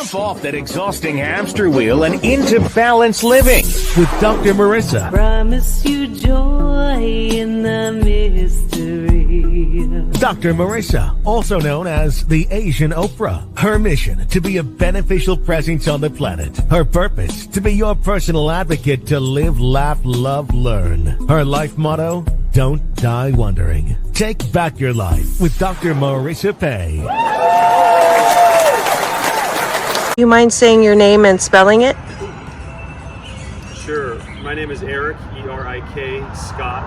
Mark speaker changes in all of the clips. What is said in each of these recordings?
Speaker 1: Jump off that exhausting hamster wheel and into balanced living with Dr. Marissa.
Speaker 2: Promise you joy in the mystery.
Speaker 1: Dr. Marissa, also known as the Asian Oprah. Her mission, to be a beneficial presence on the planet. Her purpose, to be your personal advocate to live, laugh, love, learn. Her life motto, don't die wondering. Take back your life with Dr. Marissa Pay.
Speaker 3: You mind saying your name and spelling it?
Speaker 4: Sure. My name is Eric, E-R-I-K, Scott,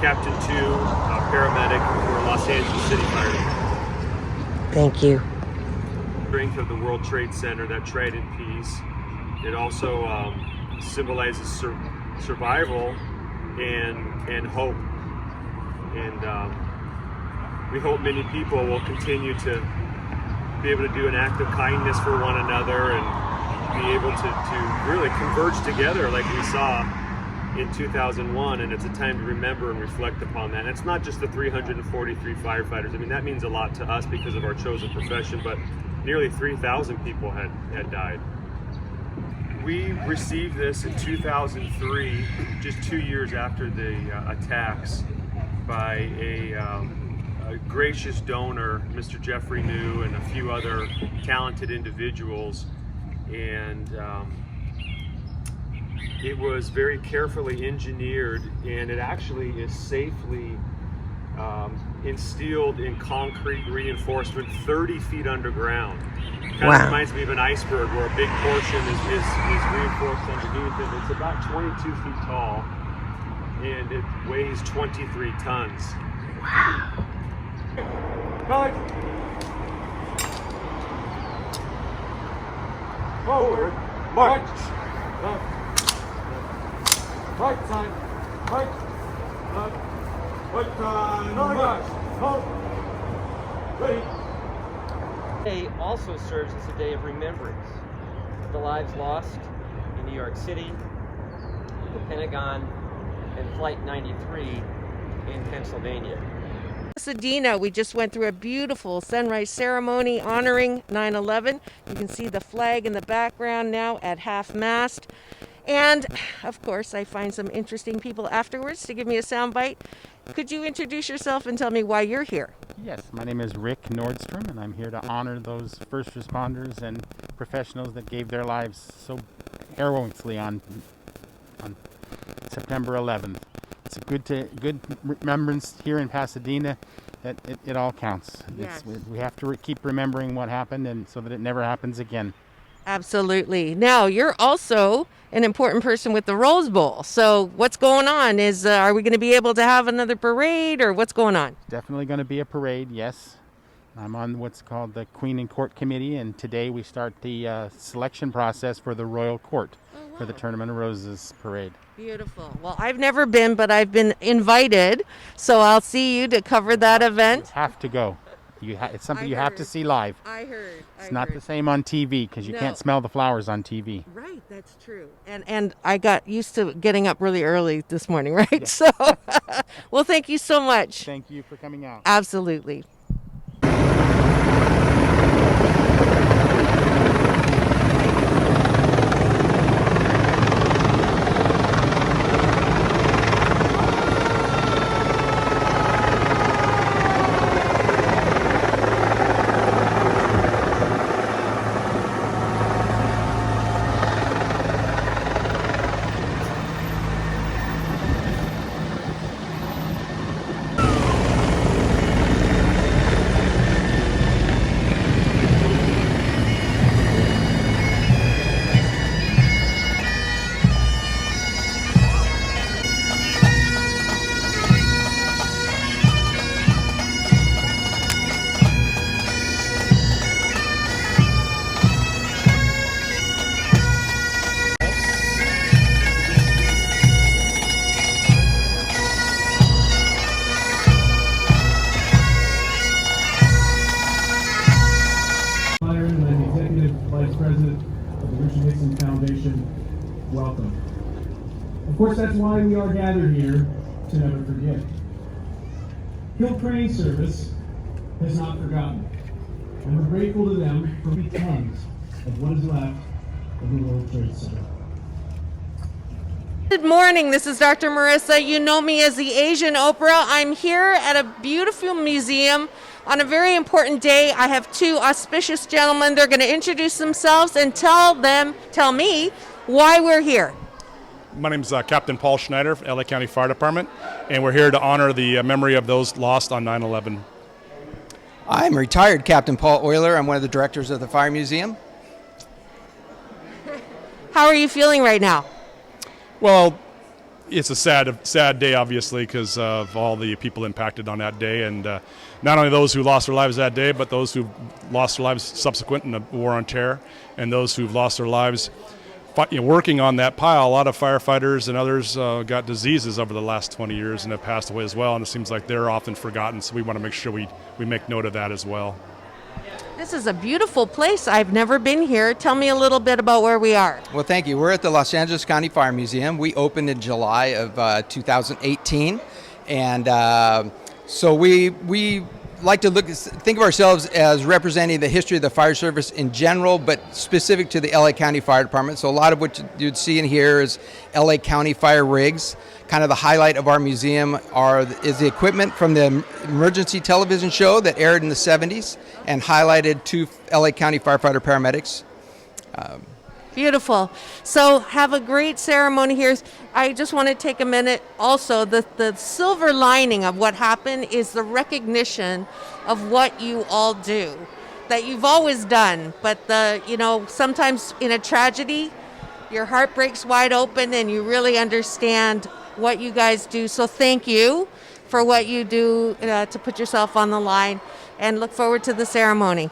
Speaker 4: Captain 2, paramedic for Los Angeles City Fire Department.
Speaker 3: Thank you.
Speaker 4: Strength of the World Trade Center, that trident piece. It also symbolizes survival and hope. And we hope many people will continue to be able to do an act of kindness for one another and be able to really converge together like we saw in 2001. And it's a time to remember and reflect upon that. And it's not just the 343 firefighters. I mean, that means a lot to us because of our chosen profession, but nearly 3,000 people had died. We received this in 2003, just 2 years after the attacks, by a gracious donor, Mr. Jeffrey New, and a few other talented individuals. And it was very carefully engineered, and it actually is safely instilled in concrete reinforcement 30 feet underground. Kind of reminds me of an iceberg where a big portion is reinforced underneath it. It's about 22 feet tall, and it weighs 23 tons. Wow. Right. Forward. March. Left. Right side. Right. Left. Right side. March. Halt. Ready.
Speaker 5: Today also serves as a day of remembrance of the lives lost in New York City, the Pentagon, and Flight 93 in Pennsylvania.
Speaker 3: Pasadena, we just went through a beautiful sunrise ceremony honoring 9/11. You can see the flag in the background now at half-mast. And, of course, I find some interesting people afterwards to give me a soundbite. Could you introduce yourself and tell me why you're here?
Speaker 6: Yes, my name is Rick Nordstrom, and I'm here to honor those first responders and professionals that gave their lives so heroically on September 11th. It's a good remembrance here in Pasadena that it all counts.
Speaker 3: Yes.
Speaker 6: We have to keep remembering what happened, and so that it never happens again.
Speaker 3: Absolutely. Now, you're also an important person with the Rose Bowl. So what's going on? Are we going to be able to have another parade, or what's going on?
Speaker 6: Definitely going to be a parade, yes. I'm on what's called the Queen and Court Committee, and today we start the selection process for the Royal Court for the Tournament of Roses parade.
Speaker 3: Beautiful. Well, I've never been, but I've been invited, so I'll see you to cover that event.
Speaker 6: You have to go. It's something you have to see live.
Speaker 3: I heard.
Speaker 6: It's not the same on TV because you can't smell the flowers on TV.
Speaker 3: Right, that's true. And I got used to getting up really early this morning, right? Yeah. So, well, thank you so much.
Speaker 6: Thank you for coming out.
Speaker 3: Absolutely.
Speaker 7: Welcome. Of course, that's why we are gathered here, to never forget. Hill Crane Service has not forgotten, and we're grateful to them for 3 tons of what is left of the World Trade Center.
Speaker 3: Good morning, this is Dr. Marissa. You know me as the Asian Oprah. I'm here at a beautiful museum on a very important day. I have two auspicious gentlemen. They're going to introduce themselves and tell me why we're here.
Speaker 8: My name is Captain Paul Schneider, LA County Fire Department, and we're here to honor the memory of those lost on 9/11.
Speaker 9: I'm retired Captain Paul Euler. I'm one of the directors of the Fire Museum.
Speaker 3: How are you feeling right now?
Speaker 8: Well, it's a sad day, obviously, because of all the people impacted on that day, and not only those who lost their lives that day, but those who lost their lives subsequent in the War on Terror, and those who've lost their lives working on that pile. A lot of firefighters and others got diseases over the last 20 years and have passed away as well, and it seems like they're often forgotten, so we want to make sure we make note of that as well.
Speaker 3: This is a beautiful place. I've never been here. Tell me a little bit about where we are.
Speaker 9: Well, thank you. We're at the Los Angeles County Fire Museum. We opened in July of 2018, and so we like to think of ourselves as representing the history of the fire service in general, but specific to the LA County Fire Department. So a lot of what you'd see in here is LA County fire rigs. Kind of the highlight of our museum is the equipment from the emergency television show that aired in the 70s and highlighted two LA County firefighter paramedics.
Speaker 3: Beautiful. So have a great ceremony here. I just want to take a minute. Also, the silver lining of what happened is the recognition of what you all do, that you've always done. But sometimes in a tragedy, your heart breaks wide open and you really understand what you guys do. So thank you for what you do to put yourself on the line, and look forward to the ceremony.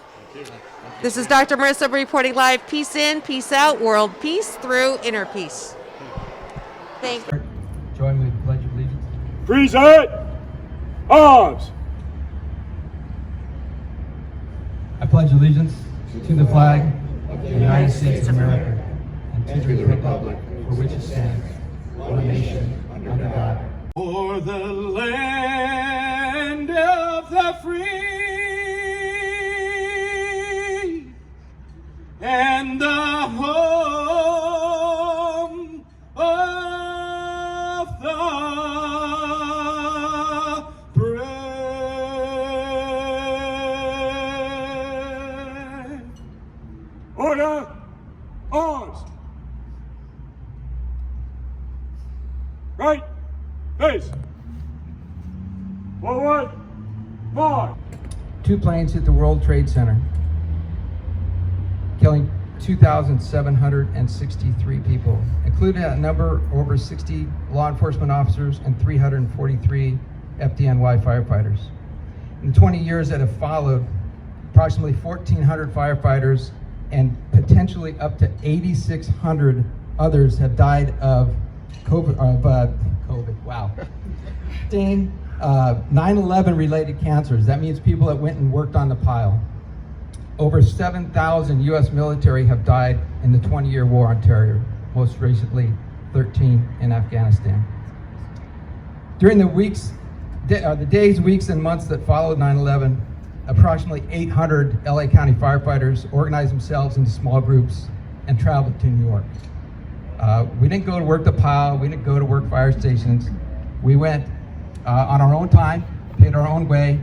Speaker 3: This is Dr. Marissa reporting live. Peace in, peace out, world peace through inner peace. Thank you.
Speaker 10: Join me with the Pledge of Allegiance.
Speaker 4: Present arms.
Speaker 10: I pledge allegiance to the flag of the United States of America and to the republic for which it stands, one nation, under God.
Speaker 7: For the land of the free and the home of the brave. Order, arms. Right, face. Forward, march.
Speaker 10: Two planes hit the World Trade Center, killing 2,763 people, including a number over 60 law enforcement officers and 343 FDNY firefighters. In the 20 years that have followed, approximately 1,400 firefighters and potentially up to 8,600 others have died of COVID. Wow. 9/11 related cancers. That means people that went and worked on the pile. Over 7,000 U.S. military have died in the 20-year war on terror, most recently 13 in Afghanistan. During the days, weeks, and months that followed 9/11, approximately 800 LA County firefighters organized themselves into small groups and traveled to New York. We didn't go to work the pile, we didn't go to work fire stations. We went on our own time, paid our own way.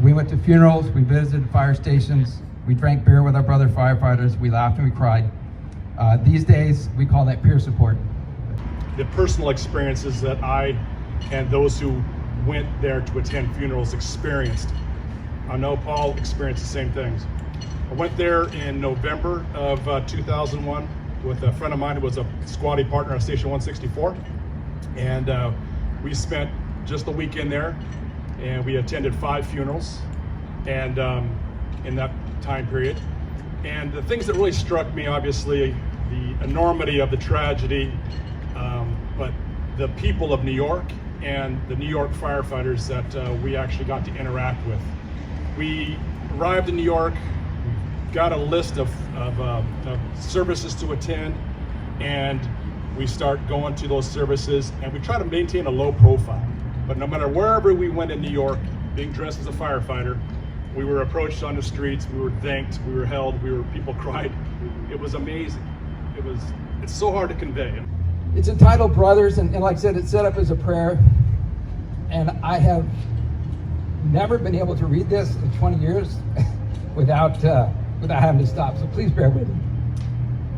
Speaker 10: We went to funerals, we visited fire stations, we drank beer with our brother firefighters, we laughed and we cried. These days, we call that peer support.
Speaker 8: The personal experiences that I and those who went there to attend funerals experienced. I know Paul experienced the same things. I went there in November of 2001 with a friend of mine who was a squatty partner on Station 164. And we spent just the weekend there, and we attended 5 funerals and in that time period. And the things that really struck me, obviously, the enormity of the tragedy, but the people of New York and the New York firefighters that we actually got to interact with. We arrived in New York, got a list of services to attend, and we start going to those services, and we try to maintain a low profile. But no matter wherever we went in New York, being dressed as a firefighter, we were approached on the streets, we were thanked, we were held, people cried It was amazing. It's so hard to convey.
Speaker 10: It's entitled Brothers, and like I said, it's set up as a prayer. And I have never been able to read this in 20 years without having to stop. So please bear with me.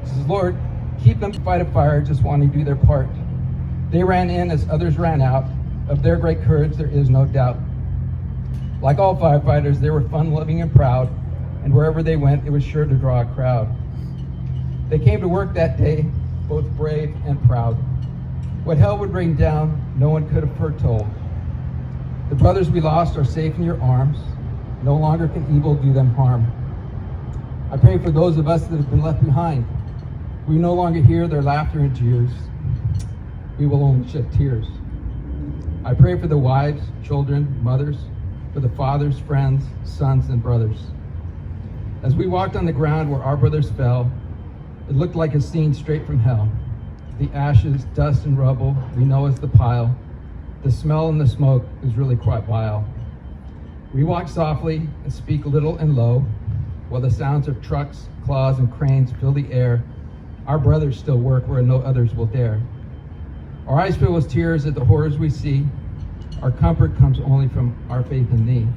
Speaker 10: It says, Lord, keep them to fight a fire, just wanting to do their part. They ran in as others ran out. Of their great courage, there is no doubt. Like all firefighters, they were fun-loving and proud, and wherever they went, it was sure to draw a crowd. They came to work that day, both brave and proud. What hell would rain down, no one could have foretold. The brothers we lost are safe in your arms. No longer can evil do them harm. I pray for those of us that have been left behind. We no longer hear their laughter and jeers. We will only shed tears. I pray for the wives, children, mothers, for the fathers, friends, sons, and brothers. As we walked on the ground where our brothers fell, it looked like a scene straight from hell. The ashes, dust, and rubble we know as the pile. The smell and the smoke is really quite vile. We walk softly and speak little and low, while the sounds of trucks, claws, and cranes fill the air. Our brothers still work where no others will dare. Our eyes fill with tears at the horrors we see. Our comfort comes only from our faith in thee.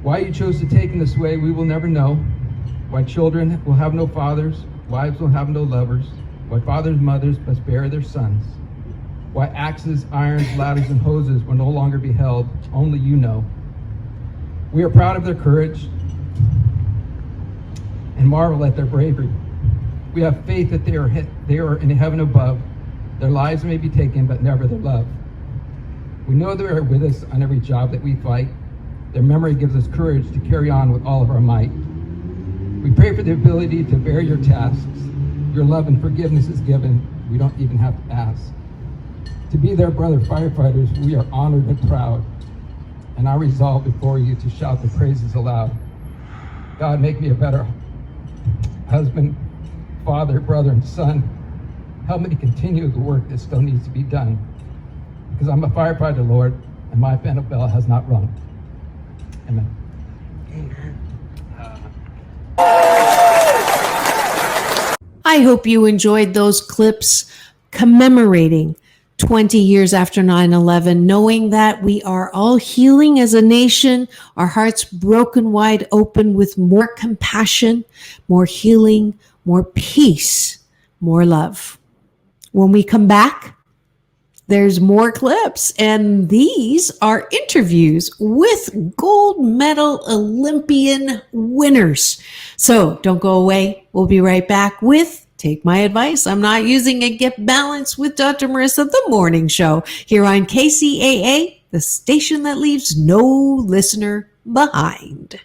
Speaker 10: Why you chose to take in this way, we will never know. Why children will have no fathers, wives will have no lovers. Why fathers and mothers must bury their sons. Why axes, irons, ladders, and hoses will no longer be held, only you know. We are proud of their courage and marvel at their bravery. We have faith that they are in heaven above. Their lives may be taken, but never their love. We know they are with us on every job that we fight. Their memory gives us courage to carry on with all of our might. We pray for the ability to bear your tasks. Your love and forgiveness is given. We don't even have to ask. To be their brother firefighters, we are honored and proud. And I resolve before you to shout the praises aloud. God, make me a better husband, father, brother, and son. Help me to continue the work that still needs to be done. Because I'm a firefighter, Lord, and my final bell has not rung. Amen.
Speaker 2: I hope you enjoyed those clips commemorating 20 years after 9/11, knowing that we are all healing as a nation, our hearts broken wide open with more compassion, more healing, more peace, more love. When we come back, there's more clips, and these are interviews with gold medal Olympian winners. So don't go away. We'll be right back with Take My Advice. I'm Not Using It. Get Balanced with Dr. Marissa, the morning show here on KCAA, the station that leaves no listener behind.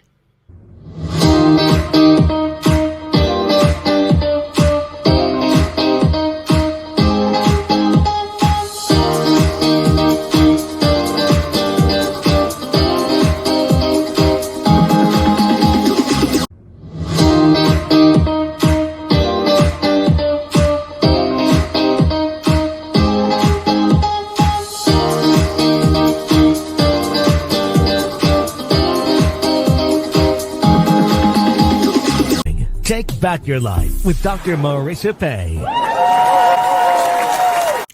Speaker 1: Take back your life with Dr. Marissa Pay.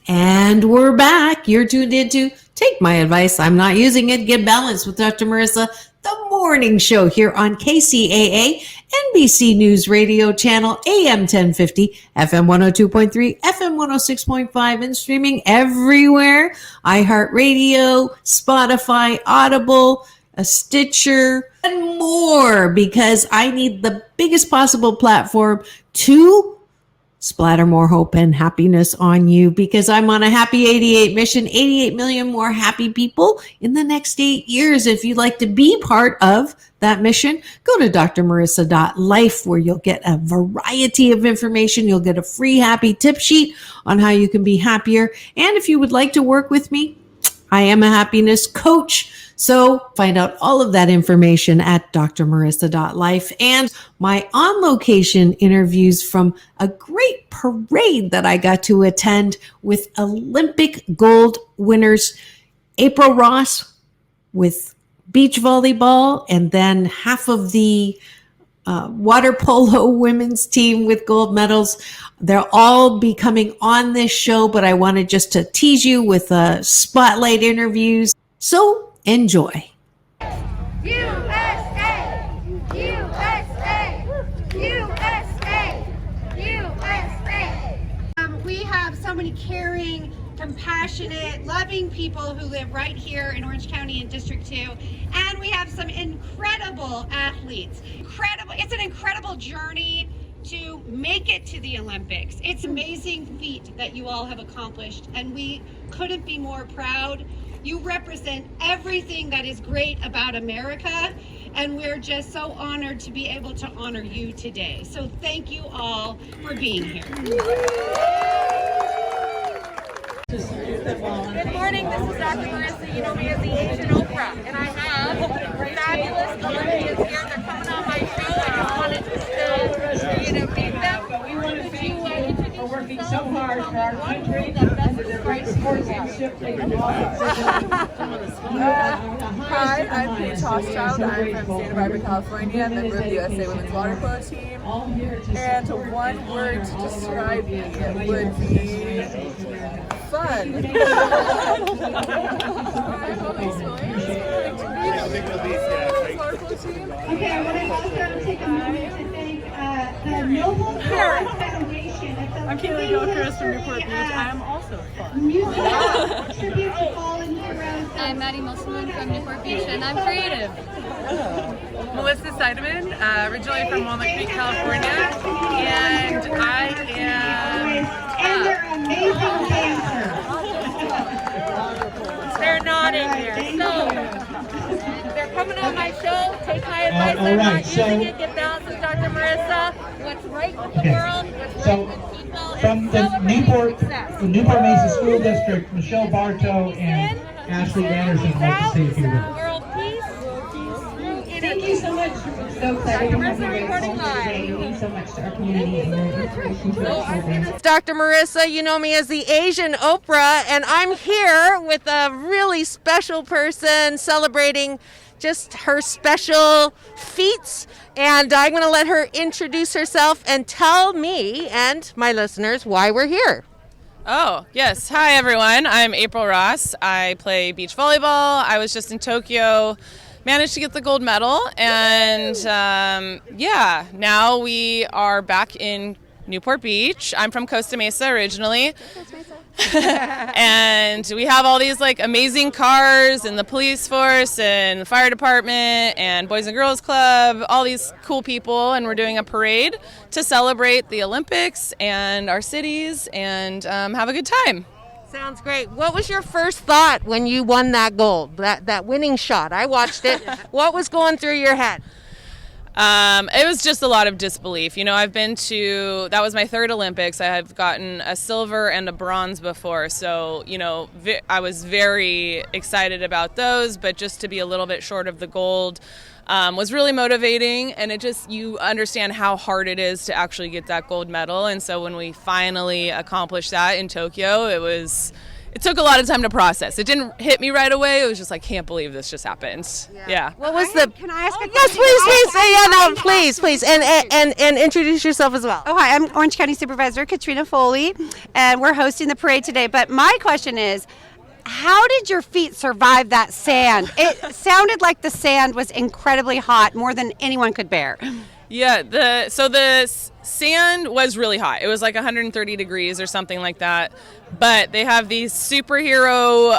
Speaker 2: And we're back. You're tuned into Take My Advice. I'm Not Using It. Get Balanced with Dr. Marissa, the morning show here on KCAA, NBC News Radio Channel, AM 1050, FM 102.3, FM 106.5, and streaming everywhere. iHeartRadio, Spotify, Audible, a Stitcher, and more, because I need the biggest possible platform to splatter more hope and happiness on you, because I'm on a Happy 88 mission, 88 million more happy people in the next 8 years. If you'd like to be part of that mission, go to drmarissa.life, where you'll get a variety of information. You'll get a free happy tip sheet on how you can be happier. And if you would like to work with me, I am a happiness coach. So find out all of that information at drmarissa.life, and my on-location interviews from a great parade that I got to attend with Olympic gold winners April Ross with beach volleyball, and then half of the water polo women's team with gold medals. They'll all be coming on this show, but I wanted just to tease you with spotlight interviews. So enjoy.
Speaker 11: USA! USA! USA! USA! We have so many caring, compassionate, loving people who live right here in Orange County in District 2. And we have some incredible athletes. It's an incredible journey to make it to the Olympics. It's an amazing feat that you all have accomplished, and we couldn't be more proud. You represent everything that is great about America, and we're just so honored to be able to honor you today. So thank you all for being here.
Speaker 12: Good morning, this is Dr. Marissa. You know me as the Asian Oprah, and I have fabulous Olympians here. They're coming on my show. I just wanted for you to meet them. Could you introduce
Speaker 13: We're working so hard for our country and for the great sportsmanship they
Speaker 14: Hi, I'm Paige Hochschild. I'm from Santa Barbara, California, member of the USA Women's Water Polo Team. And one word to describe me would be fun.
Speaker 11: Okay, I want to also take a moment to thank the Noble Heart Foundation.
Speaker 14: I'm Kaylee Gilchrist from Newport Beach. I am also fun.
Speaker 11: Music tribute to fallen heroes.
Speaker 15: I'm Maddie Musselman from Newport Beach, and I'm creative.
Speaker 14: Melissa Seidemann, originally from Walnut Creek, California, and I am...
Speaker 11: And they're amazing dancers.
Speaker 12: They're nodding here. So they're coming on my show. Take my advice. I'm not using it. Get down to Dr. Marissa. What's right with the world? What's right with people?
Speaker 7: From the Newport Mesa School District, Michelle Bartow and Ashley Anderson would like to say a few words.
Speaker 12: World peace.
Speaker 11: Thank you so much. We're so excited to have you reporting live. Thank you so much to our community and your inspiration to our children.
Speaker 3: It's Dr. Marissa. You know me as the Asian Oprah, and I'm here with a really special person celebrating just her special feats. And I'm going to let her introduce herself and tell me and my listeners why we're here.
Speaker 16: Oh, yes. Hi, everyone. I'm April Ross. I play beach volleyball. I was just in Tokyo, managed to get the gold medal. And yeah, now we are back in Newport Beach. I'm from Costa Mesa originally. And we have all these like amazing cars and the police force and the fire department and Boys and Girls Club, all these cool people, and we're doing a parade to celebrate the Olympics and our cities and have a good time.
Speaker 3: Sounds great. What was your first thought when you won that gold, that winning shot? I watched it. What was going through your head?
Speaker 16: It was just a lot of disbelief. You know, that was my third Olympics. I have gotten a silver and a bronze before. So, you know, I was very excited about those, but just to be a little bit short of the gold was really motivating. And you understand how hard it is to actually get that gold medal. And so when we finally accomplished that in Tokyo, it took a lot of time to process. It didn't hit me right away. It was just like, can't believe this just happened. Yeah.
Speaker 3: What was the?
Speaker 11: Can I ask a question?
Speaker 3: Yes, please. And introduce yourself as well.
Speaker 11: Oh, hi, I'm Orange County Supervisor Katrina Foley, and we're hosting the parade today. But my question is, how did your feet survive that sand? It sounded like the sand was incredibly hot, more than anyone could bear.
Speaker 16: Yeah, the sand was really hot. It was like 130 degrees or something like that. But they have these superhero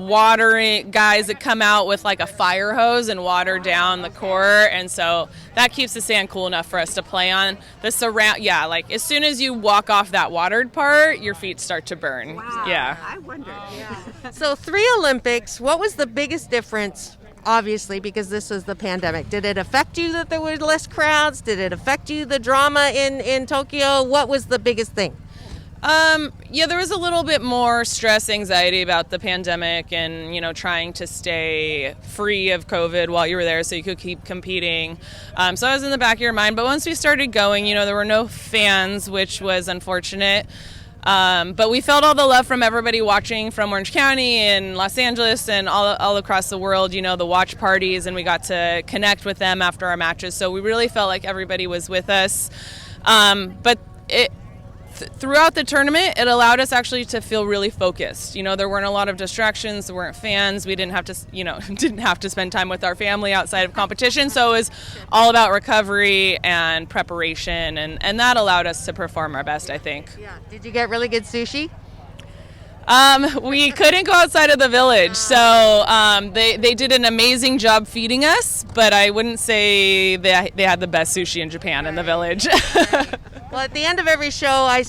Speaker 16: watering guys that come out with like a fire hose and water down the core, and so that keeps the sand cool enough for us to play on. Yeah, like as soon as you walk off that watered part, your feet start to burn.
Speaker 11: Wow.
Speaker 16: Yeah.
Speaker 11: I wondered. Yeah.
Speaker 3: So 3 Olympics. What was the biggest difference? Obviously, because this was the pandemic. Did it affect you that there were less crowds? Did it affect you, the drama in Tokyo? What was the biggest thing?
Speaker 16: Yeah, there was a little bit more stress, anxiety about the pandemic and, you know, trying to stay free of COVID while you were there so you could keep competing. So I was in the back of your mind. But once we started going, you know, there were no fans, which was unfortunate. But we felt all the love from everybody watching from Orange County and Los Angeles and all across the world, you know, the watch parties, and we got to connect with them after our matches. So we really felt like everybody was with us. But throughout the tournament, it allowed us actually to feel really focused. You know, there weren't a lot of distractions. There weren't fans. We didn't have to, didn't have to spend time with our family outside of competition. So it was all about recovery and preparation, and that allowed us to perform our best, I think.
Speaker 3: Yeah. Did you get really good sushi?
Speaker 16: We couldn't go outside of the village, so they did an amazing job feeding us, but I wouldn't say they had the best sushi in Japan in the village.
Speaker 3: Well, at the end of every show, I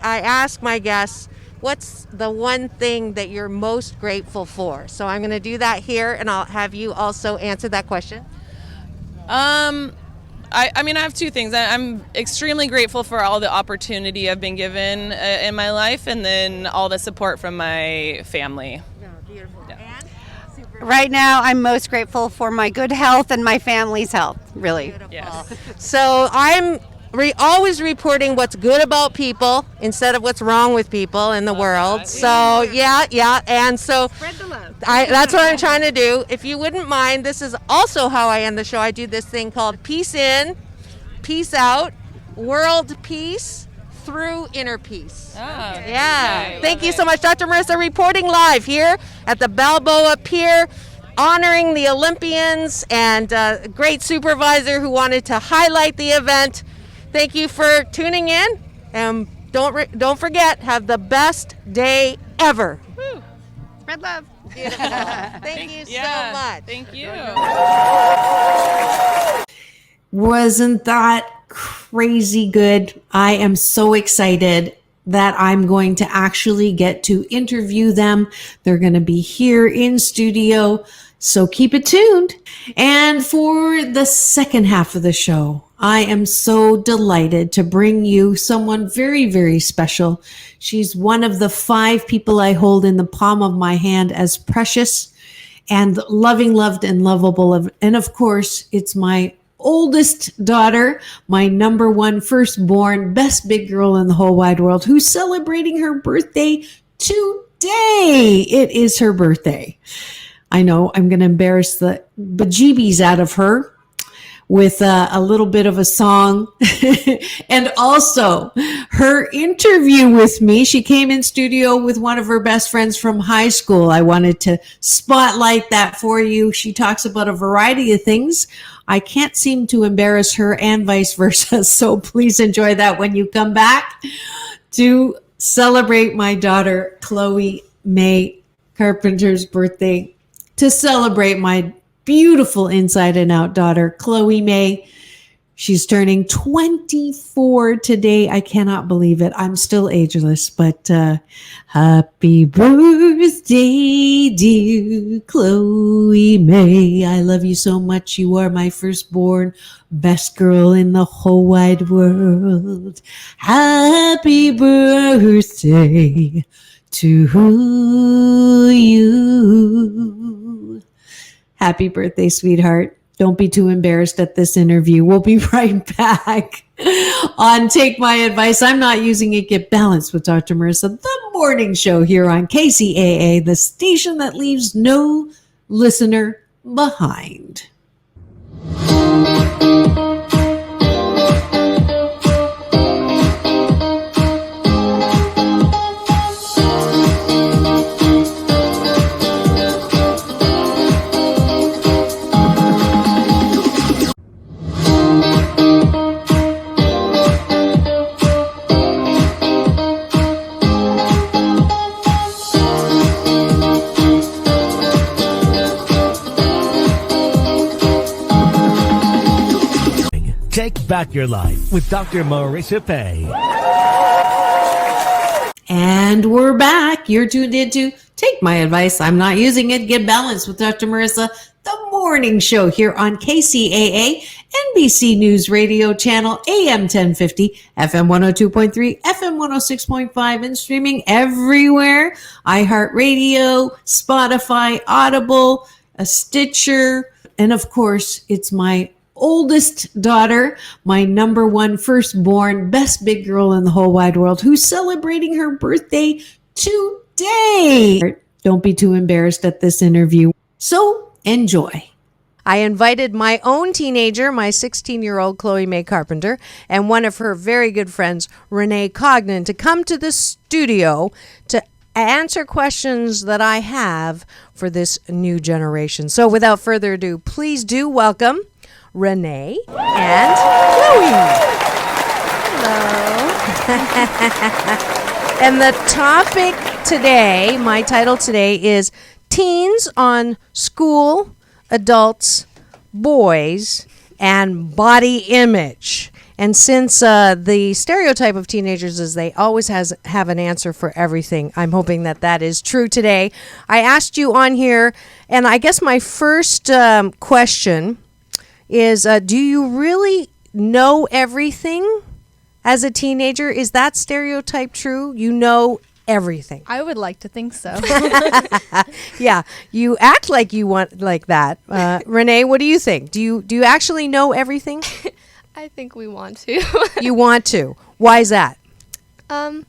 Speaker 3: ask my guests, what's the one thing that you're most grateful for? So I'm going to do that here, and I'll have you also answer that question.
Speaker 16: I mean, I have two things. I'm extremely grateful for all the opportunity I've been given in my life, and then all the support from my family.
Speaker 3: Oh, beautiful.
Speaker 16: Yeah.
Speaker 11: Right now, I'm most grateful for my good health and my family's health, really.
Speaker 3: Beautiful.
Speaker 16: Yes.
Speaker 3: So I'm always reporting what's good about people instead of what's wrong with people in the world. So yeah, and so
Speaker 11: Spread the love.
Speaker 3: that's what I'm trying to do. If you wouldn't mind, this is also how I end the show. I do this thing called Peace In, Peace Out, World Peace through Inner Peace. Yeah. Thank you so much, Dr. Marissa, reporting live here at the Balboa Pier, honoring the Olympians and a great supervisor who wanted to highlight the event. Thank you for tuning in, and don't forget, have the best day ever.
Speaker 11: Woo. Spread love.
Speaker 3: Beautiful. Thank you so much.
Speaker 16: Thank you.
Speaker 2: Wasn't that crazy good? I am so excited that I'm going to actually get to interview them. They're going to be here in studio, so keep it tuned. And for the second half of the show, I am so delighted to bring you someone very, very special. She's one of the 5 people I hold in the palm of my hand as precious and loving, loved, and lovable. And of course, it's my oldest daughter, my number 1 firstborn, best big girl in the whole wide world, who's celebrating her birthday today. It is her birthday. I know I'm going to embarrass the bejeebies out of her with a little bit of a song. And also her interview with me. She came in studio with one of her best friends from high school. I wanted to spotlight that for you. She talks about a variety of things. I can't seem to embarrass her and vice versa. So please enjoy that when you come back to celebrate my daughter, Chloe May Carpenter's birthday, to celebrate my beautiful inside and out daughter, Chloe May. She's turning 24 today. I cannot believe it. I'm still ageless, but happy birthday, dear Chloe May. I love you so much. You are my firstborn, best girl in the whole wide world. Happy birthday to you. Happy birthday, sweetheart. Don't be too embarrassed at this interview. We'll be right back on Take My Advice. I'm not using it. Get Balanced with Dr. Marissa, the morning show here on KCAA, the station that leaves no listener behind.
Speaker 1: Take back your life with Dr. Marissa Pay.
Speaker 2: And we're back. You're tuned into Take My Advice. I'm not using it. Get Balanced with Dr. Marissa, the morning show here on KCAA, NBC News Radio Channel, AM 1050, FM 102.3, FM 106.5, and streaming everywhere. iHeartRadio, Spotify, Audible, a Stitcher, and of course, it's my oldest daughter, my number one firstborn, best big girl in the whole wide world, who's celebrating her birthday today. Don't be too embarrassed at this interview. So enjoy.
Speaker 3: I invited my own teenager, my 16-year-old Chloe Mae Carpenter, and one of her very good friends, Renee Cognan, to come to the studio to answer questions that I have for this new generation. So without further ado, please do welcome Renee and Chloe. Hello. And the topic today, my title today is Teens on School, Adults, Boys, and Body Image. And since the stereotype of teenagers is they always have an answer for everything, I'm hoping that that is true today. I asked you on here, and I guess my first question is, do you really know everything as a teenager? Is that stereotype true? You know everything.
Speaker 15: I would like to think so.
Speaker 3: Yeah, you act like you want like that. Renee, what do you think? Do you actually know everything?
Speaker 15: I think we want to.
Speaker 3: You want to. Why is that?
Speaker 15: I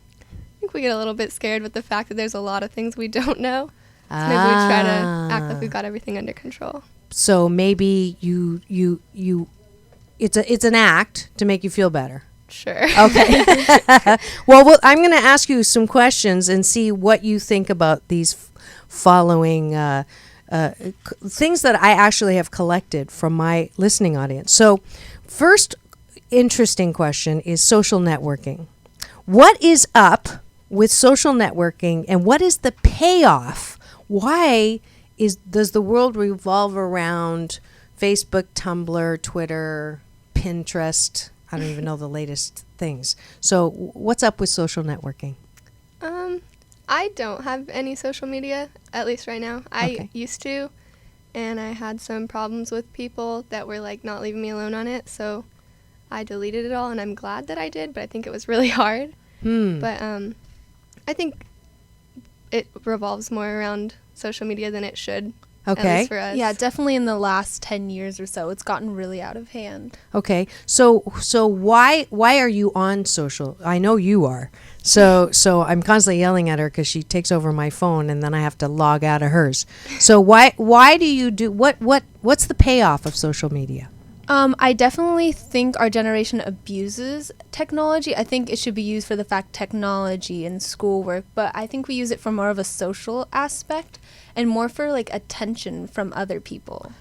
Speaker 15: think we get a little bit scared with the fact that there's a lot of things we don't know. So maybe we try to act like we've got everything under control.
Speaker 3: So maybe it's an act to make you feel better.
Speaker 15: Sure.
Speaker 3: Okay. Well, I'm going to ask you some questions and see what you think about these following things that I actually have collected from my listening audience. So first interesting question is social networking. What is up with social networking and what is the payoff? Why does the world revolve around Facebook, Tumblr, Twitter, Pinterest? I don't even know the latest things. So what's up with social networking?
Speaker 15: I don't have any social media, at least right now. I used to, and I had some problems with people that were like not leaving me alone on it. So I deleted it all, and I'm glad that I did, but I think it was really hard. But I think it revolves more around social media than it should. At least for us.
Speaker 17: Yeah, definitely in the last 10 years or so, it's gotten really out of hand.
Speaker 3: Okay. So why are you on social? I know you are. So I'm constantly yelling at her because she takes over my phone and then I have to log out of hers. So why do you do what's the payoff of social media?
Speaker 17: I definitely think our generation abuses technology. I think it should be used for the fact technology and schoolwork, but I think we use it for more of a social aspect and more for like attention from other people.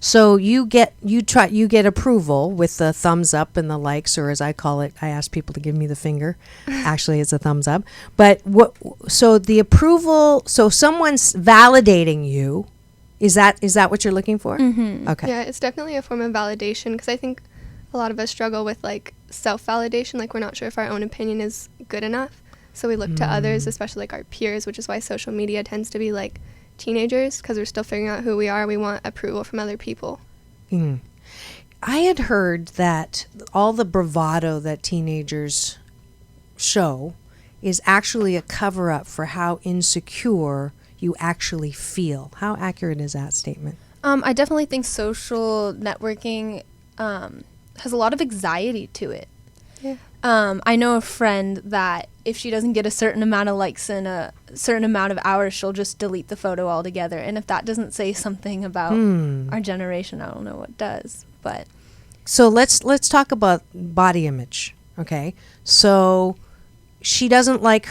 Speaker 3: So you get approval with the thumbs up and the likes, or as I call it, I ask people to give me the finger. Actually, it's a thumbs up. But so the approval, so someone's validating you. Is that what you're looking for?
Speaker 15: Mm-hmm.
Speaker 3: Okay.
Speaker 15: Yeah, it's definitely a form of validation because I think a lot of us struggle with like self-validation, like we're not sure if our own opinion is good enough. So we look to others, especially like our peers, which is why social media tends to be like teenagers because we're still figuring out who we are. We want approval from other people.
Speaker 3: I had heard that all the bravado that teenagers show is actually a cover-up for how insecure you actually feel. How accurate is that statement?
Speaker 17: I definitely think social networking has a lot of anxiety to it.
Speaker 15: Yeah.
Speaker 17: I know a friend that if she doesn't get a certain amount of likes in a certain amount of hours, she'll just delete the photo altogether. And if that doesn't say something about our generation, I don't know what does. But
Speaker 3: so let's talk about body image. Okay, so she doesn't like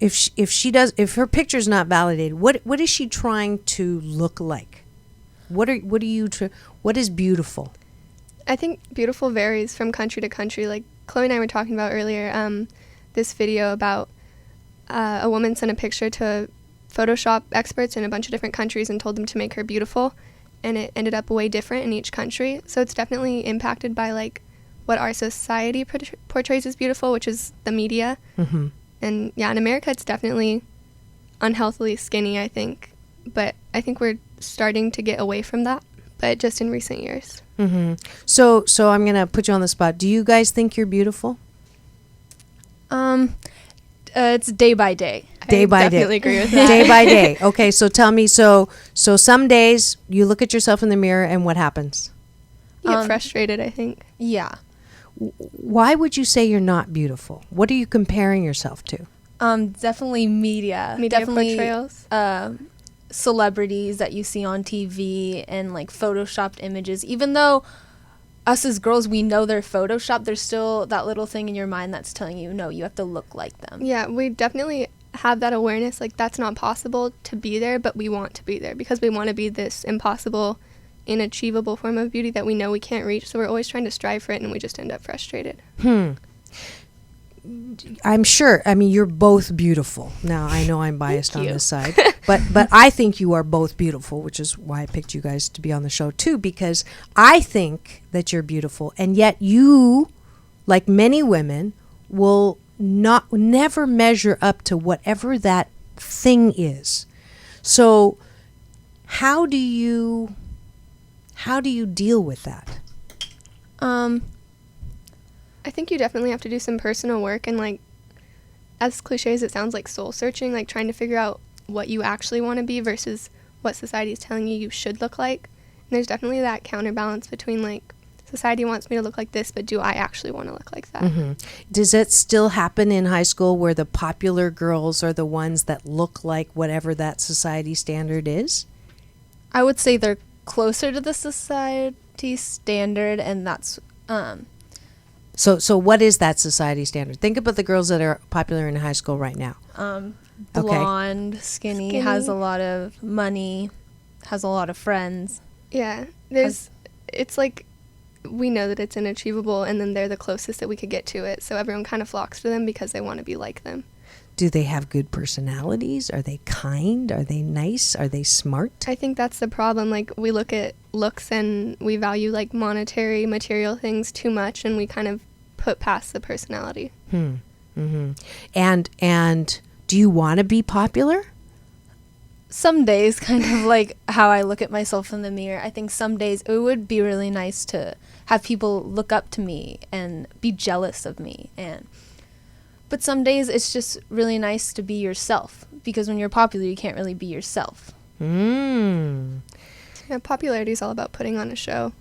Speaker 3: if her picture's not validated. What is she trying to look like? What is beautiful?
Speaker 15: I think beautiful varies from country to country. Like Chloe and I were talking about earlier, this video about a woman sent a picture to Photoshop experts in a bunch of different countries and told them to make her beautiful, and it ended up way different in each country. So it's definitely impacted by like what our society portrays as beautiful, which is the media.
Speaker 3: Mm-hmm.
Speaker 15: And yeah, in America, it's definitely unhealthily skinny, I think. But I think we're starting to get away from that, but just in recent years.
Speaker 3: Mm-hmm. So I'm going to put you on the spot. Do you guys think you're beautiful?
Speaker 17: It's day by day.
Speaker 3: Day by day.
Speaker 15: I definitely agree with that.
Speaker 3: Day by day. Okay, so tell me, so some days you look at yourself in the mirror and what happens?
Speaker 15: get frustrated, I think.
Speaker 17: Yeah.
Speaker 2: Why would you say you're not beautiful? What are you comparing yourself to?
Speaker 17: Definitely media. Definitely
Speaker 15: portrayals.
Speaker 17: Celebrities that you see on TV and like photoshopped images. Even though us as girls, we know they're photoshopped, there's still that little thing in your mind that's telling you, no, you have to look like them.
Speaker 15: Yeah, we definitely have that awareness, like that's not possible to be there, but we want to be there because we want to be this impossible, inachievable form of beauty that we know we can't reach. So we're always trying to strive for it, and we just end up frustrated.
Speaker 2: I'm sure. I mean, you're both beautiful. Now, I know I'm biased on this side, but I think you are both beautiful, which is why I picked you guys to be on the show too, because I think that you're beautiful, and yet you, like many women, will never measure up to whatever that thing is. So, how do you deal with that?
Speaker 15: I think you definitely have to do some personal work, and like, as cliche as it sounds, like soul searching, like trying to figure out what you actually want to be versus what society is telling you should look like. And there's definitely that counterbalance between like, society wants me to look like this, but do I actually want to look like that?
Speaker 2: Does it still happen in high school where the popular girls are the ones that look like whatever that society standard is?
Speaker 17: I would say they're closer to the society standard, and that's
Speaker 2: So what is that society standard? Think about the girls that are popular in high school right now.
Speaker 17: Blonde, skinny, has a lot of money, has a lot of friends.
Speaker 15: Yeah, it's like, we know that it's inachievable, and then they're the closest that we could get to it. So everyone kind of flocks to them because they want to be like them.
Speaker 2: Do they have good personalities? Are they kind? Are they nice? Are they smart?
Speaker 15: I think that's the problem. Like, we look at looks and we value like monetary, material things too much, and we kind of put past the personality.
Speaker 2: And do you want to be popular?
Speaker 17: Some days, kind of like how I look at myself in the mirror. I think some days it would be really nice to have people look up to me and be jealous of me. But some days it's just really nice to be yourself, because when you're popular, you can't really be yourself.
Speaker 15: Yeah, popularity is all about putting on a show,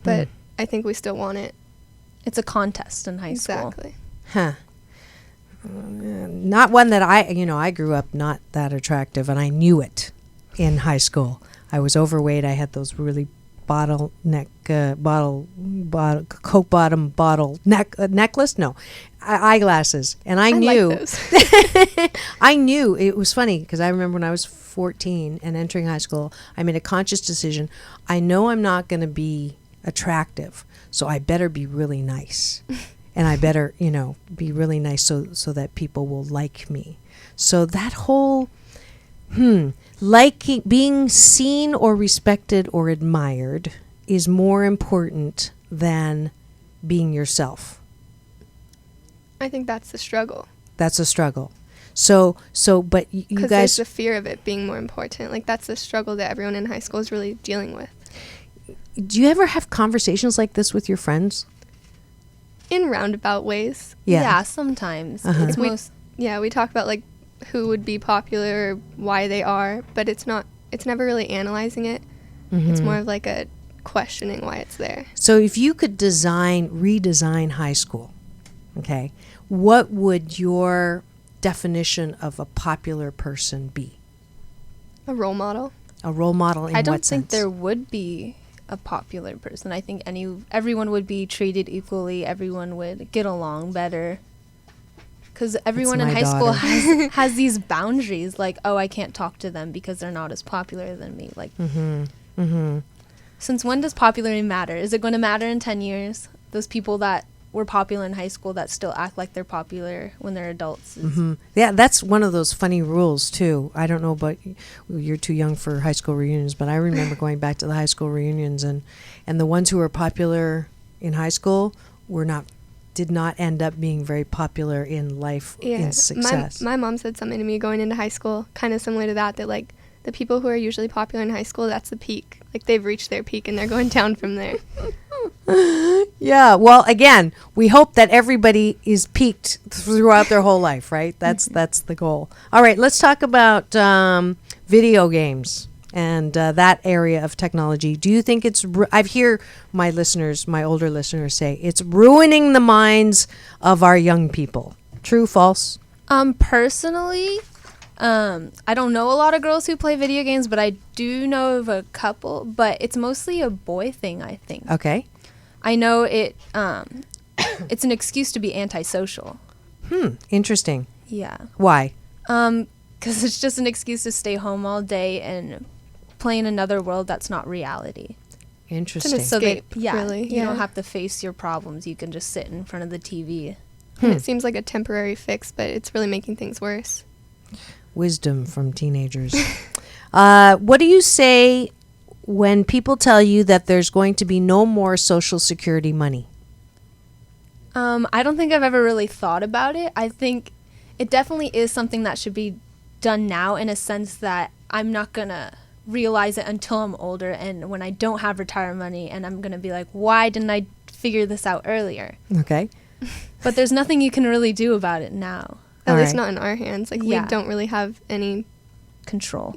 Speaker 15: but I think we still want it.
Speaker 17: It's a contest in high school.
Speaker 15: Exactly.
Speaker 2: Not one that I grew up not that attractive, and I knew it in high school. I was overweight. I had those really Coke bottom bottle necklace. No, eyeglasses. And I knew,
Speaker 15: like those.
Speaker 2: I knew it was funny because I remember when I was 14 and entering high school, I made a conscious decision. I know I'm not going to be attractive, so I better be really nice. And I better, be really nice so that people will like me. So that whole, liking, being seen or respected or admired is more important than being yourself.
Speaker 15: I think that's the struggle.
Speaker 2: That's a struggle. So, but you guys,
Speaker 15: there's the fear of it being more important. Like, that's the struggle that everyone in high school is really dealing with.
Speaker 2: Do you ever have conversations like this with your friends?
Speaker 15: In roundabout ways.
Speaker 17: Yeah, sometimes.
Speaker 15: We talk about like who would be popular, or why they are, but it's never really analyzing it. It's more of like a questioning why it's there.
Speaker 2: So if you could redesign high school, okay, what would your definition of a popular person be?
Speaker 15: A role model.
Speaker 2: A role model in what sense?
Speaker 17: I don't think there would be a popular person. I think everyone would be treated equally. Everyone would get along better. Because everyone in high school has these boundaries. Like, oh, I can't talk to them because they're not as popular than me. Like, since when does popularity matter? Is it going to matter in 10 years? Those people that were popular in high school that still act like they're popular when they're adults.
Speaker 2: Yeah, that's one of those funny rules too. I don't know about you're too young for high school reunions, but I remember going back to the high school reunions, and the ones who were popular in high school did not end up being very popular in life, in success.
Speaker 15: My mom said something to me going into high school, kind of similar to that like the people who are usually popular in high school, that's the peak. Like, they've reached their peak and they're going down from there.
Speaker 2: Yeah, well, again, we hope that everybody is peaked throughout their whole life, right? That's the goal. All right, let's talk about video games and that area of technology. Do you think it's, I've hear my older listeners say, it's ruining the minds of our young people. True, false?
Speaker 17: Personally, I don't know a lot of girls who play video games, but I do know of a couple, but it's mostly a boy thing, I think.
Speaker 2: Okay.
Speaker 17: I know it's an excuse to be antisocial.
Speaker 2: Interesting.
Speaker 17: Yeah.
Speaker 2: Why?
Speaker 17: Because it's just an excuse to stay home all day and play in another world that's not reality.
Speaker 2: Interesting.
Speaker 17: So that,
Speaker 15: really.
Speaker 17: You don't have to face your problems. You can just sit in front of the TV.
Speaker 15: And it seems like a temporary fix, but it's really making things worse.
Speaker 2: Wisdom from teenagers. What do you say when people tell you that there's going to be no more Social Security money?
Speaker 17: I don't think I've ever really thought about it. I think it definitely is something that should be done now, in a sense that I'm not going to realize it until I'm older and when I don't have retirement money, and I'm going to be like, why didn't I figure this out earlier?
Speaker 2: Okay.
Speaker 17: But there's nothing you can really do about it now.
Speaker 15: At least not in our hands. Like, we don't really have any
Speaker 17: control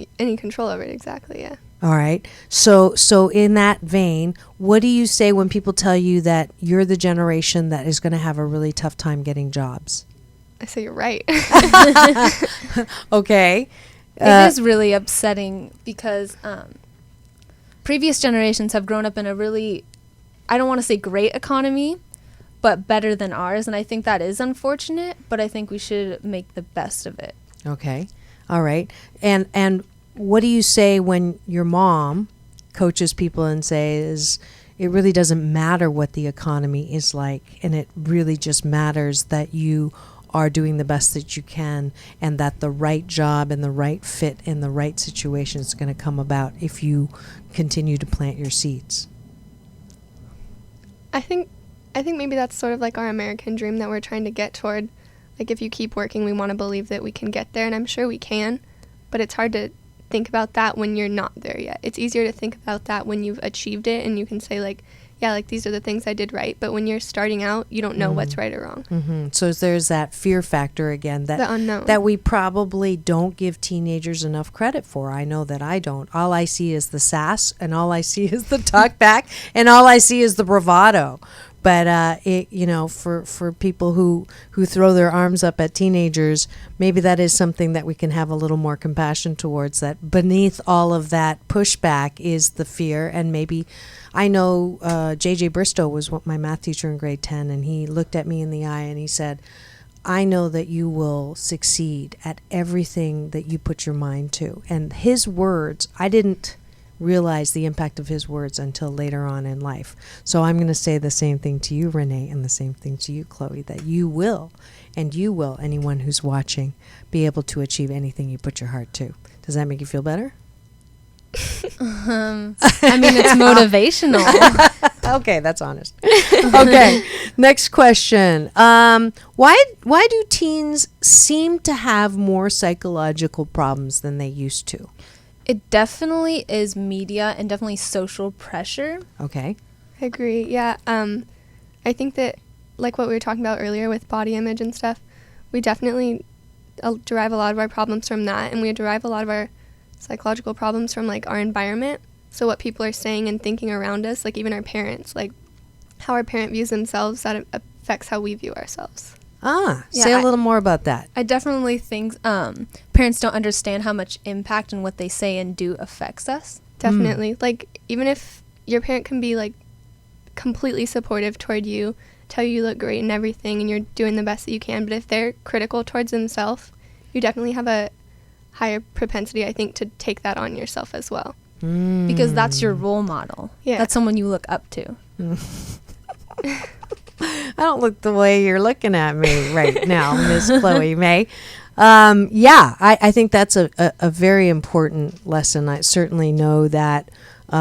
Speaker 15: over it. Exactly. Yeah.
Speaker 2: All right. So in that vein, what do you say when people tell you that you're the generation that is going to have a really tough time getting jobs?
Speaker 15: I say you're right.
Speaker 2: Okay.
Speaker 17: It is really upsetting because previous generations have grown up in a really, I don't want to say great economy, but better than ours. And I think that is unfortunate, but I think we should make the best of it.
Speaker 2: Okay. All right. And what do you say when your mom coaches people and says it really doesn't matter what the economy is like, and it really just matters that you are doing the best that you can, and that the right job and the right fit in the right situation is going to come about if you continue to plant your seeds?
Speaker 15: I think maybe that's sort of like our American dream that we're trying to get toward. Like, if you keep working, we want to believe that we can get there, and I'm sure we can, but it's hard to think about that when you're not there yet. It's easier to think about that when you've achieved it and you can say, like, yeah, like, these are the things I did right. But when you're starting out, you don't know what's right or wrong.
Speaker 2: Mm-hmm. So there's that fear factor again, that
Speaker 15: the unknown,
Speaker 2: that we probably don't give teenagers enough credit for. I know that I don't. All I see is the sass, and all I see is the talk back, and all I see is the bravado. But for people who throw their arms up at teenagers, maybe that is something that we can have a little more compassion towards. That beneath all of that pushback is the fear. And maybe, I know J.J. Bristow was my math teacher in grade 10, and he looked at me in the eye and he said, I know that you will succeed at everything that you put your mind to. And his words, I didn't realize the impact of his words until later on in life. So I'm going to say the same thing to you, Renee, and the same thing to you, Chloe, that you will, anyone who's watching, be able to achieve anything you put your heart to. Does that make you feel better?
Speaker 17: I mean, it's motivational.
Speaker 2: Okay, that's honest. Okay, next question. Why do teens seem to have more psychological problems than they used to?
Speaker 17: It definitely is media and definitely social pressure.
Speaker 2: Okay.
Speaker 15: I agree. Yeah. I think that, like what we were talking about earlier with body image and stuff, we definitely derive a lot of our problems from that, and we derive a lot of our psychological problems from, like, our environment. So what people are saying and thinking around us, like even our parents, like how our parent views themselves, that affects how we view ourselves.
Speaker 2: Say a little more about that.
Speaker 17: I definitely think parents don't understand how much impact and what they say and do affects us.
Speaker 15: Definitely. Like, even if your parent can be, like, completely supportive toward you, tell you look great and everything, and you're doing the best that you can, but if they're critical towards themselves, you definitely have a higher propensity, I think, to take that on yourself as well.
Speaker 17: Because that's your role model.
Speaker 15: Yeah.
Speaker 17: That's someone you look up to.
Speaker 2: I don't look the way you're looking at me right now, Miss Chloe May. I think that's a very important lesson. I certainly know that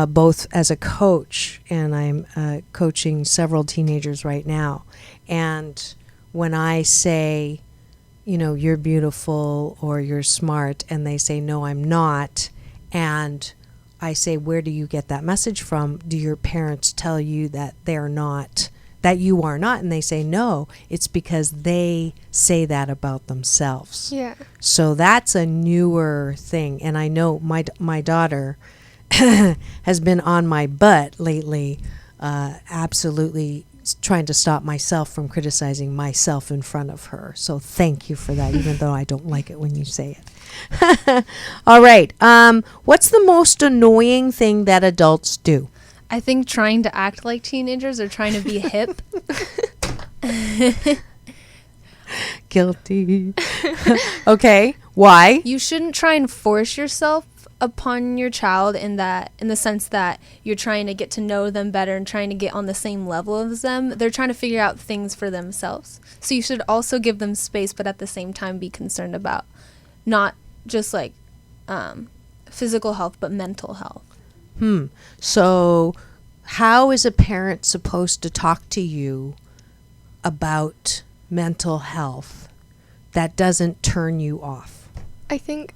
Speaker 2: both as a coach, and I'm coaching several teenagers right now. And when I say, you're beautiful or you're smart, and they say, no, I'm not, and I say, where do you get that message from? Do your parents tell you that they're not, that you are not, and they say no, it's because they say that about themselves.
Speaker 15: Yeah.
Speaker 2: So that's a newer thing, and I know my daughter has been on my butt lately, absolutely trying to stop myself from criticizing myself in front of her. So thank you for that, even though I don't like it when you say it. All right. What's the most annoying thing that adults do?
Speaker 17: I think trying to act like teenagers or trying to be hip.
Speaker 2: Guilty. Okay. Why?
Speaker 17: You shouldn't try and force yourself upon your child in the sense that you're trying to get to know them better and trying to get on the same level as them. They're trying to figure out things for themselves. So you should also give them space, but at the same time be concerned about not just like physical health, but mental health.
Speaker 2: So how is a parent supposed to talk to you about mental health that doesn't turn you off?
Speaker 15: I think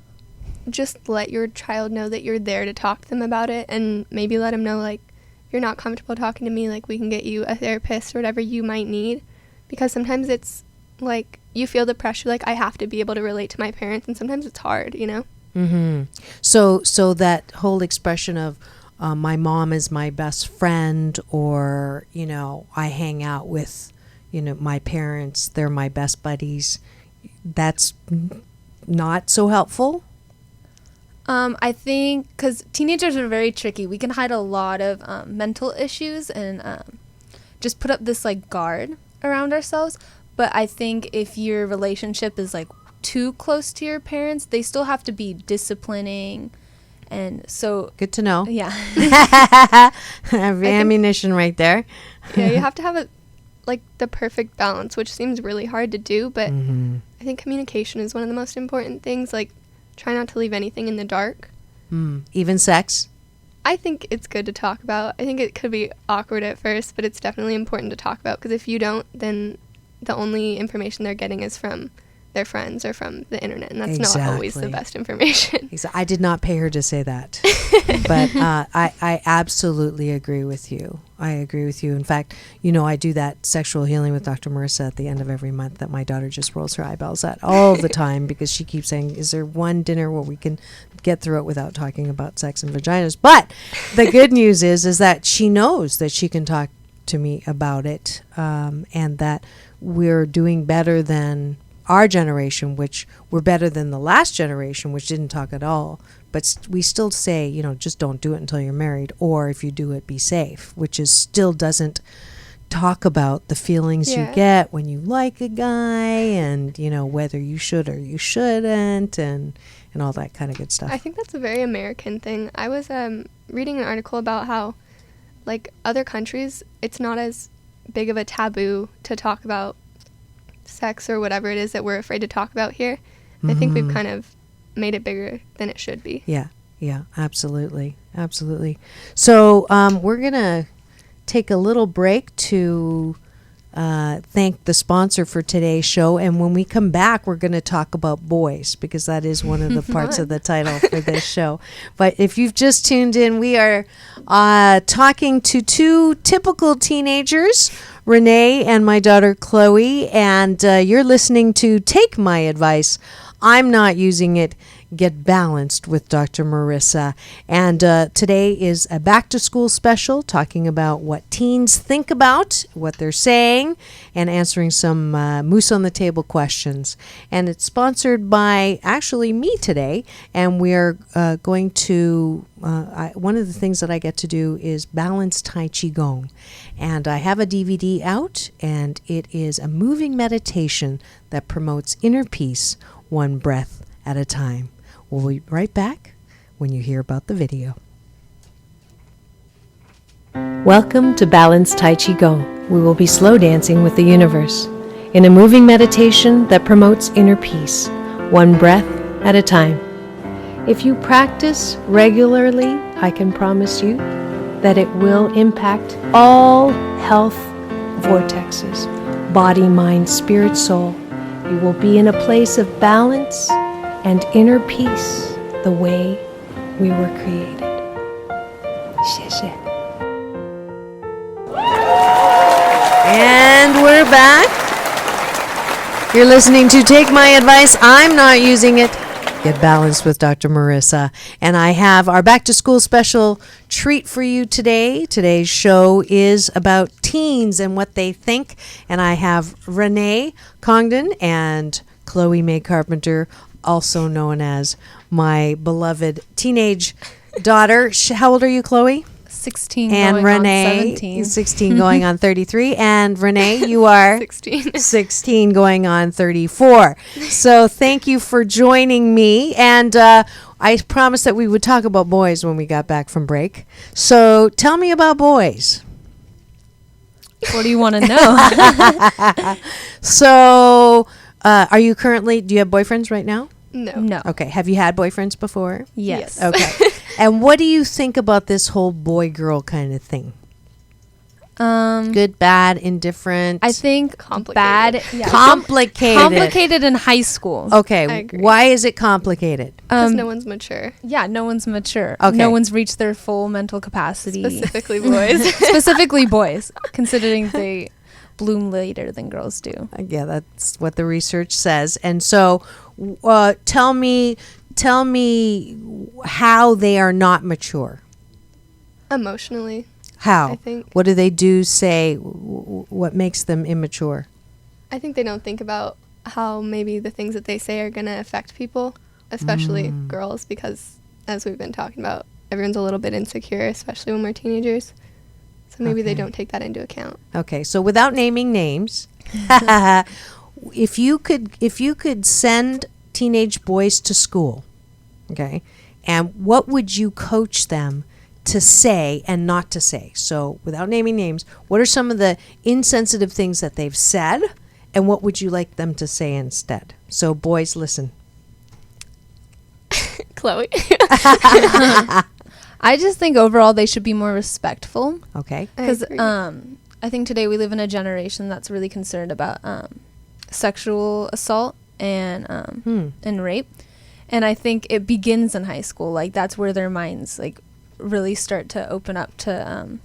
Speaker 15: just let your child know that you're there to talk to them about it, and maybe let them know, like, if you're not comfortable talking to me, like, we can get you a therapist or whatever you might need, because sometimes it's like you feel the pressure, like, I have to be able to relate to my parents, and sometimes it's hard, you know?
Speaker 2: So that whole expression of my mom is my best friend, or, you know, I hang out with, you know, my parents, they're my best buddies, that's not so helpful?
Speaker 17: I think because teenagers are very tricky. We can hide a lot of mental issues and just put up this like guard around ourselves. But I think if your relationship is like too close to your parents, they still have to be disciplining. And so
Speaker 2: good to know.
Speaker 17: Yeah.
Speaker 2: Ammunition right there.
Speaker 15: Yeah, you have to have the perfect balance, which seems really hard to do, but I think communication is one of the most important things. Like, try not to leave anything in the dark.
Speaker 2: Even sex?
Speaker 15: I think it's good to talk about. I think it could be awkward at first, but it's definitely important to talk about, because if you don't, then the only information they're getting is from their friends or from the internet, and that's not always the best information.
Speaker 2: I did not pay her to say that, but I absolutely agree with you. I agree with you. In fact, you know, I do that sexual healing with Dr. Marissa at the end of every month that my daughter just rolls her eyeballs at all the time, because she keeps saying, is there one dinner where we can get through it without talking about sex and vaginas? But the good news is that she knows that she can talk to me about it, and that we're doing better than our generation, which we're better than the last generation, which didn't talk at all. But we still say, you know, just don't do it until you're married, or if you do it, be safe, which is still doesn't talk about the feelings you get when you like a guy, and, you know, whether you should or you shouldn't, and all that kind of good stuff.
Speaker 15: I think that's a very American thing. I was reading an article about how, like, other countries, it's not as big of a taboo to talk about sex or whatever it is that we're afraid to talk about here. I think we've kind of made it bigger than it should be.
Speaker 2: Yeah, absolutely. So we're going to take a little break to thank the sponsor for today's show, and when we come back, we're going to talk about boys, because that is one of the parts of the title for this show. But if you've just tuned in, we are talking to two typical teenagers, Renee and my daughter Chloe, and you're listening to Take My Advice, I'm Not Using It, Get Balanced with Dr. Marissa. And today is a back to school special talking about what teens think about, what they're saying, and answering some Moose on the Table questions. And it's sponsored by actually me today. And we're going to, one of the things that I get to do is balance Tai Chi Gong. And I have a DVD out, and it is a moving meditation that promotes inner peace, one breath at a time. We'll be right back when you hear about the video. Welcome to Balanced Tai Chi Gong. We will be slow dancing with the universe in a moving meditation that promotes inner peace, one breath at a time. If you practice regularly, I can promise you that it will impact all health vortexes, body, mind, spirit, soul. You will be in a place of balance and inner peace, the way we were created. 谢谢. back. You're listening to Take My Advice. I'm not using it. Get balanced with Dr. Marissa. And I have our back to school special treat for you today. Today's show is about teens and what they think. And I have Renee Congdon and Chloe May Carpenter, also known as my beloved teenage daughter. How old are you, Chloe?
Speaker 17: 16
Speaker 2: and
Speaker 17: going
Speaker 2: Renee,
Speaker 17: on 17.
Speaker 2: 16 going on 33. And Renee, you are
Speaker 15: 16.
Speaker 2: 16 going on 34. So thank you for joining me. And I promised that we would talk about boys when we got back from break. So tell me about boys.
Speaker 17: What do you want to know?
Speaker 2: So are you currently, do you have boyfriends right now?
Speaker 15: No.
Speaker 2: Okay. Have you had boyfriends before?
Speaker 17: Yes.
Speaker 2: Okay. And what do you think about this whole boy-girl kind of thing? Good, bad, indifferent?
Speaker 17: I think
Speaker 15: Complicated.
Speaker 2: Complicated
Speaker 17: in high school.
Speaker 2: Okay. Why is it complicated?
Speaker 15: Because no one's mature.
Speaker 17: Yeah, no one's mature.
Speaker 2: Okay.
Speaker 17: No one's reached their full mental capacity.
Speaker 15: Specifically boys.
Speaker 17: Specifically boys, considering they bloom later than girls do.
Speaker 2: Yeah, that's what the research says. And so tell me how they are not mature.
Speaker 15: Emotionally.
Speaker 2: How?
Speaker 15: I think.
Speaker 2: What do they do, say, what makes them immature?
Speaker 15: I think they don't think about how maybe the things that they say are going to affect people, especially girls, because as we've been talking about, everyone's a little bit insecure, especially when we're teenagers. So maybe they don't take that into account.
Speaker 2: Okay, so without naming names, if you could send teenage boys to school, okay, and what would you coach them to say and not to say? So without naming names, what are some of the insensitive things that they've said, and what would you like them to say instead? So boys, listen.
Speaker 15: Chloe.
Speaker 17: I just think overall they should be more respectful.
Speaker 2: Okay.
Speaker 17: Because I think today we live in a generation that's really concerned about sexual assault and rape. And I think it begins in high school. Like, that's where their minds, like, really start to open up to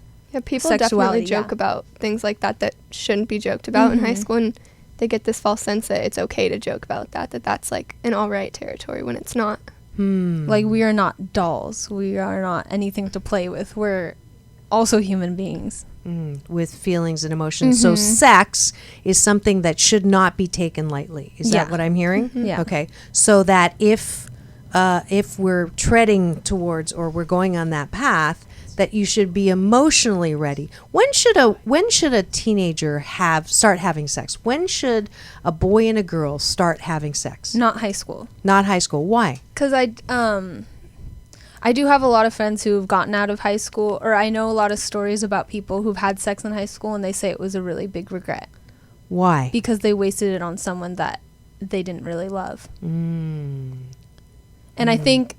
Speaker 15: people
Speaker 17: sexuality.
Speaker 15: definitely joke about things like that shouldn't be joked about in high school. And they get this false sense that it's okay to joke about that's, like, an all right territory when it's not.
Speaker 17: Like, we are not dolls. We are not anything to play with. We're also human beings.
Speaker 2: With feelings and emotions. So sex is something that should not be taken lightly. Is that what I'm hearing?
Speaker 17: Yeah.
Speaker 2: Okay. So that if we're treading towards or we're going on that path, that you should be emotionally ready. When should a teenager start having sex? When should a boy and a girl start having sex?
Speaker 17: Not high school.
Speaker 2: Not high school. Why?
Speaker 17: Because I do have a lot of friends who've gotten out of high school, or I know a lot of stories about people who've had sex in high school and they say it was a really big regret.
Speaker 2: Why?
Speaker 17: Because they wasted it on someone that they didn't really love. And I think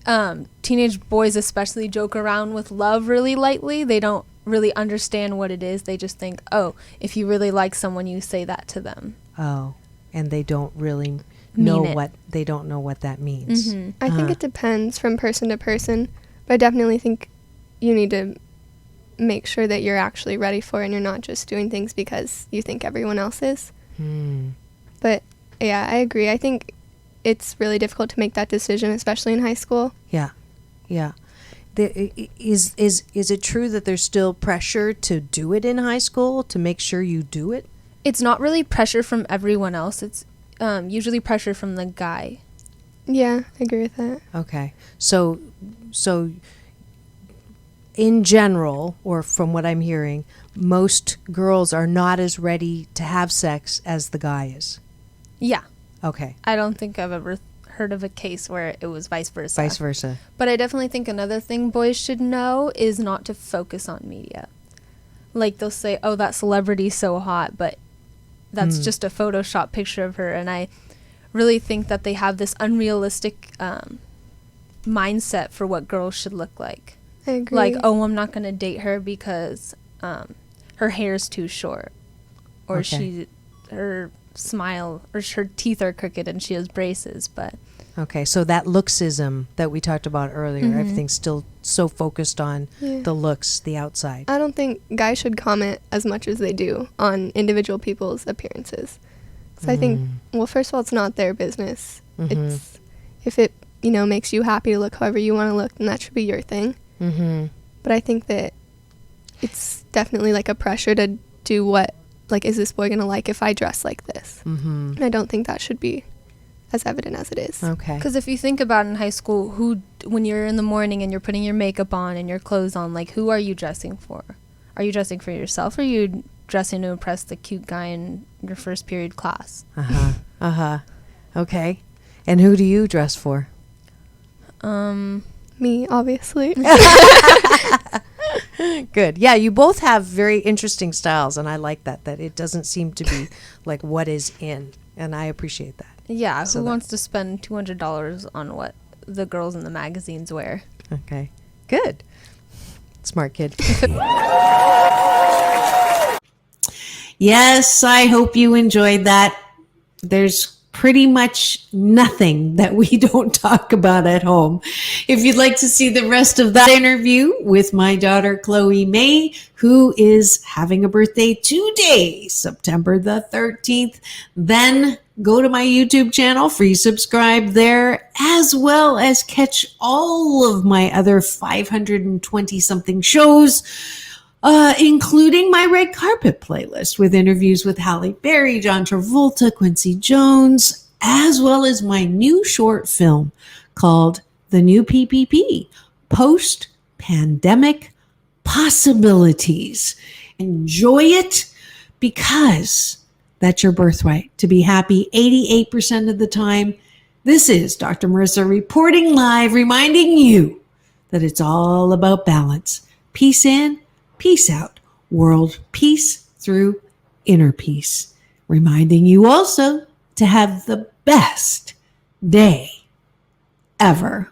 Speaker 17: teenage boys especially joke around with love really lightly. They don't really understand what it is. They just think, oh, if you really like someone, you say that to them.
Speaker 2: Oh, and they don't really know
Speaker 17: Mean it.
Speaker 2: what they don't know what that means.
Speaker 15: I think it depends from person to person, but I definitely think you need to make sure that you're actually ready for it and you're not just doing things because you think everyone else is. But yeah, I agree. I think it's really difficult to make that decision, especially in high school.
Speaker 2: Yeah. Is it true that there's still pressure to do it in high school, to make sure you do it?
Speaker 17: It's not really pressure from everyone else. It's usually pressure from the guy.
Speaker 15: Yeah, I agree with that.
Speaker 2: Okay. So in general, or from what I'm hearing, most girls are not as ready to have sex as the guy is.
Speaker 17: Yeah.
Speaker 2: Okay.
Speaker 17: I don't think I've ever heard of a case where it was vice versa.
Speaker 2: Vice versa.
Speaker 17: But I definitely think another thing boys should know is not to focus on media. Like, they'll say, oh, that celebrity's so hot, but that's just a Photoshop picture of her. And I really think that they have this unrealistic mindset for what girls should look like.
Speaker 15: I agree.
Speaker 17: Like, oh, I'm not going to date her because her hair's too short. Or her smile, or her teeth are crooked and she has braces. But
Speaker 2: Okay, so that looksism that we talked about earlier,
Speaker 15: Mhm.
Speaker 2: everything's still so focused on
Speaker 15: Yeah.
Speaker 2: the looks, the outside.
Speaker 15: I don't think guys should comment as much as they do on individual people's appearances. So I think, well, first of all, it's not their business.
Speaker 2: Mhm.
Speaker 15: It's if it, makes you happy to look however you want to look, then that should be your thing.
Speaker 2: Mm-hmm.
Speaker 15: But I think that it's definitely like a pressure to do what, like, is this boy going to like if I dress like this?
Speaker 2: Mm-hmm.
Speaker 15: And I don't think that should be as evident as it is.
Speaker 2: Okay.
Speaker 17: Because if you think about in high school, when you're in the morning and you're putting your makeup on and your clothes on, like, who are you dressing for? Are you dressing for yourself, or are you dressing to impress the cute guy in your first period class?
Speaker 2: Uh-huh. Uh-huh. Okay. And who do you dress for?
Speaker 15: Me, obviously.
Speaker 2: Good. Yeah, you both have very interesting styles, and I like that it doesn't seem to be like what is in, and I appreciate that.
Speaker 17: Yeah,
Speaker 2: So
Speaker 17: who
Speaker 2: that-
Speaker 17: wants to spend $200 on what the girls in the magazines wear?
Speaker 2: Okay. Good. Smart kid. Yes, I hope you enjoyed that. There's pretty much nothing that we don't talk about at home. If you'd like to see the rest of that interview with my daughter, Chloe May, who is having a birthday today, September the 13th, then go to my YouTube channel, free subscribe there, as well as catch all of my other 520 something shows, including my red carpet playlist with interviews with Halle Berry, John Travolta, Quincy Jones, as well as my new short film called The New PPP, Post-Pandemic Possibilities. Enjoy it, because that's your birthright, to be happy 88% of the time. This is Dr. Marissa reporting live, reminding you that it's all about balance. Peace in, peace out. World peace through inner peace. Reminding you also to have the best day ever.